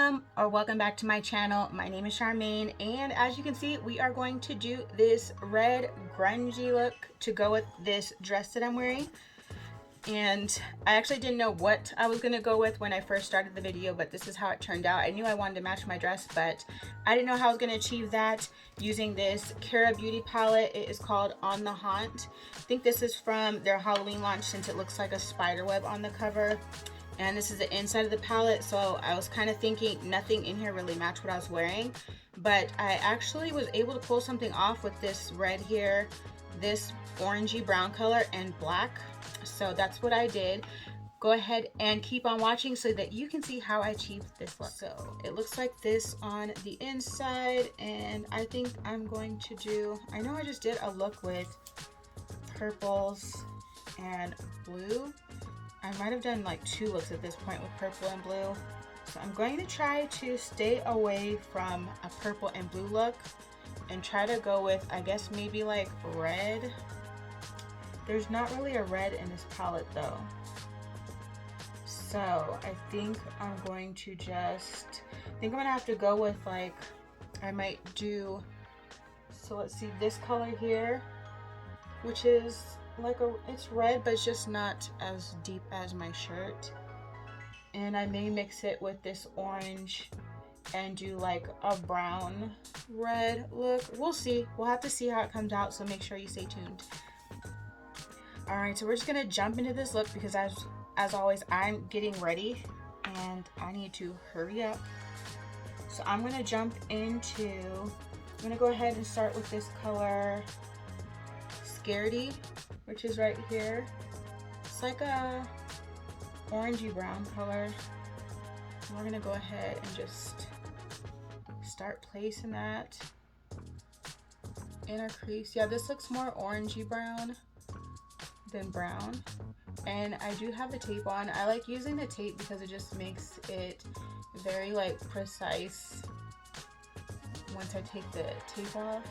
Welcome or welcome back to my channel. My name is Charmaine, and as you can see, we are going to do this red grungy look to go with this dress that I'm wearing. And I actually didn't know what I was gonna go with when I first started the video, but this is how it turned out. I knew I wanted to match my dress, but I didn't know how I was gonna achieve that using this Kara Beauty palette. It is called On the Haunt. I think this is from their Halloween launch since it looks like a spider web on the cover. And this is the inside of the palette, so I was kind of thinking nothing in here really matched what I was wearing, but I actually was able to pull something off with this red here, this orangey brown color, and black. So that's what I did. Go ahead and keep on watching so that you can see how I achieved this look. So it looks like this on the inside, and I think I'm going to do, I know I just did a look with purples and blue. I might have done like 2 looks at this point with purple and blue. So I'm going to try to stay away from a purple and blue look and try to go with, I guess, maybe like red. There's not really a red in this palette though. So I think I'm going to just, I think I'm gonna have to go with like, I might do, so let's see, this color here, which is like it's red, but it's just not as deep as my shirt. And I may mix it with this orange and do like a brown red look. We'll see. We'll have to see how it comes out, so make sure you stay tuned. All right, so we're just gonna jump into this look because as always, I'm getting ready and I need to hurry up. So I'm gonna jump into, I'm gonna go ahead and start with this color Scaredy, which is right here. It's like a orangey brown color. And we're gonna go ahead and just start placing that in our crease. Yeah, this looks more orangey brown than brown. And I do have the tape on. I like using the tape because it just makes it very like precise once I take the tape off.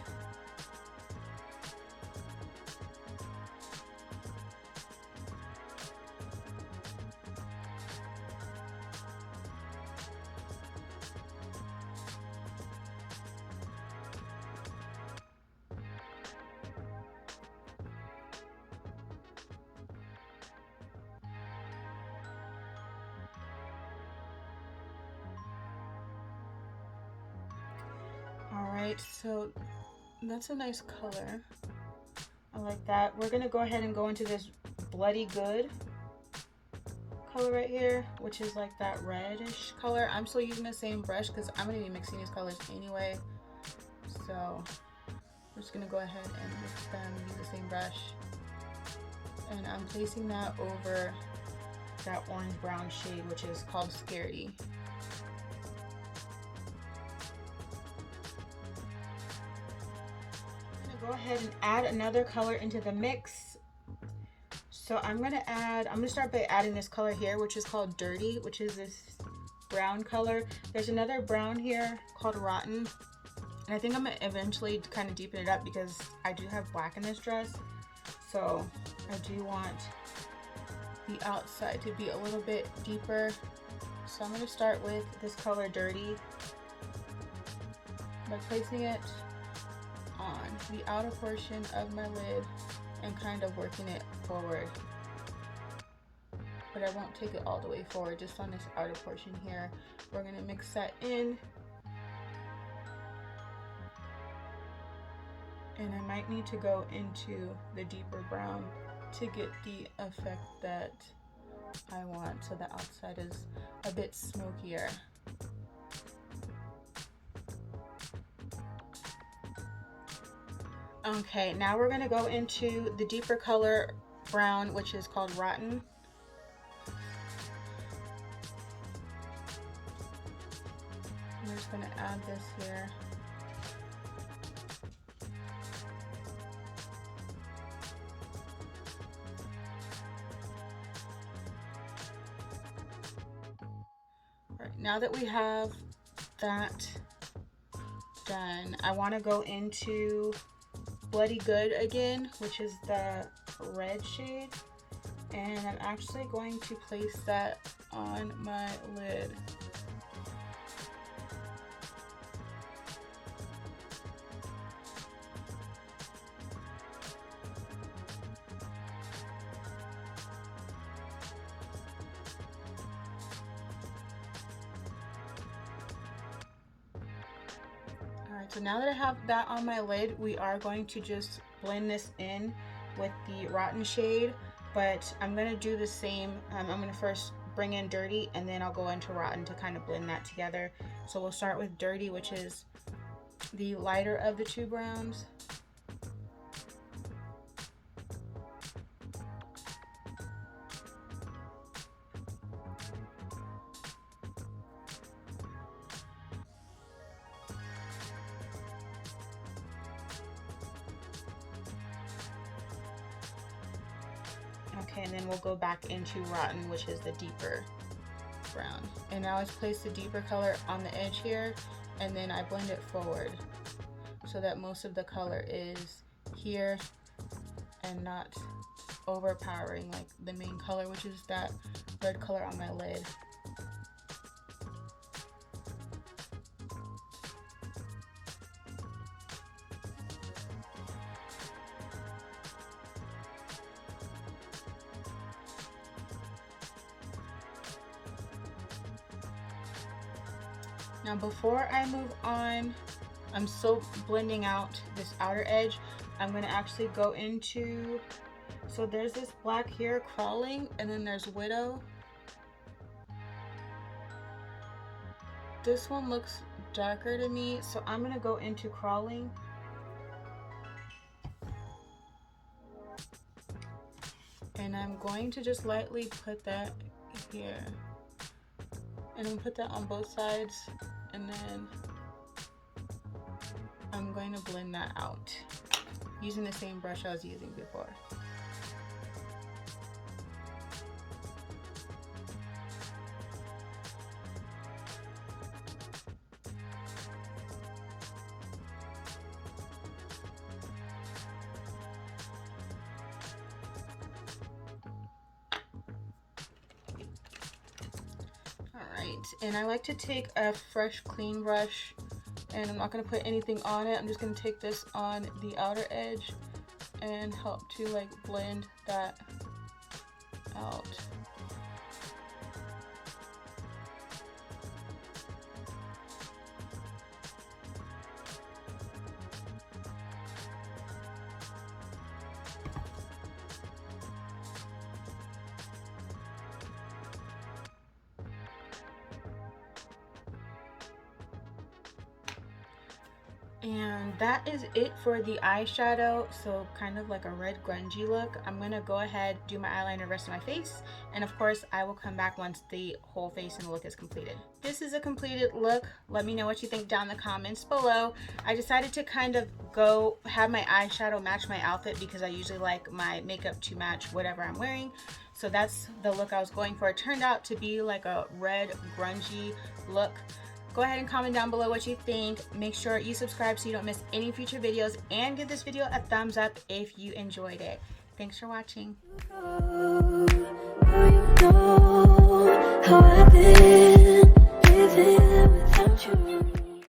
Alright, so that's a nice color. I like that. We're gonna go ahead and go into this Bloody Good color right here, which is like that reddish color. I'm still using the same brush because I'm gonna be mixing these colors anyway. So I'm just gonna go ahead and mix them, use the same brush. And I'm placing that over that orange brown shade, which is called Scaredy. Go ahead and add another color into the mix. So I'm gonna start by adding this color here, which is called Dirty, which is this brown color. There's another brown here called Rotten, and I think I'm gonna eventually kind of deepen it up because I do have black in this dress, so I do want the outside to be a little bit deeper. So I'm gonna start with this color Dirty by placing it on the outer portion of my lid and kind of working it forward, but I won't take it all the way forward, just on this outer portion here. We're gonna mix that in, and I might need to go into the deeper brown to get the effect that I want, so the outside is a bit smokier. Okay, now we're gonna go into the deeper color brown, which is called Rotten. I'm just gonna add this here. All right, now that we have that done, I wanna go into Bloody Good again, which is the red shade, and I'm actually going to place that on my lid. Alright, so now that I have that on my lid, we are going to just blend this in with the Rotten shade, but I'm going to do the same. I'm going to first bring in Dirty, and then I'll go into Rotten to kind of blend that together. So we'll start with Dirty, which is the lighter of the two browns. Okay, and then we'll go back into Rotten, which is the deeper brown. And now let's place the deeper color on the edge here, and then I blend it forward so that most of the color is here and not overpowering like the main color, which is that red color on my lid. Now before I move on, I'm still blending out this outer edge. I'm going to actually go into, so there's this black here, Crawling, and then there's Widow. This one looks darker to me, so I'm going to go into Crawling. And I'm going to just lightly put that here. And I'm going to put that on both sides. And then I'm going to blend that out using the same brush I was using before. And I like to take a fresh clean brush, and I'm not going to put anything on it. I'm just going to take this on the outer edge and help to like blend that out. And that is it for the eyeshadow, so kind of like a red grungy look. I'm going to go ahead, do my eyeliner, the rest of my face, and of course I will come back once the whole face and the look is completed. This is a completed look. Let me know what you think down in the comments below. I decided to kind of go have my eyeshadow match my outfit because I usually like my makeup to match whatever I'm wearing. So that's the look I was going for. It turned out to be like a red grungy look. Go ahead and comment down below what you think. Make sure you subscribe so you don't miss any future videos, and give this video a thumbs up if you enjoyed it. Thanks for watching. How I've been living without you.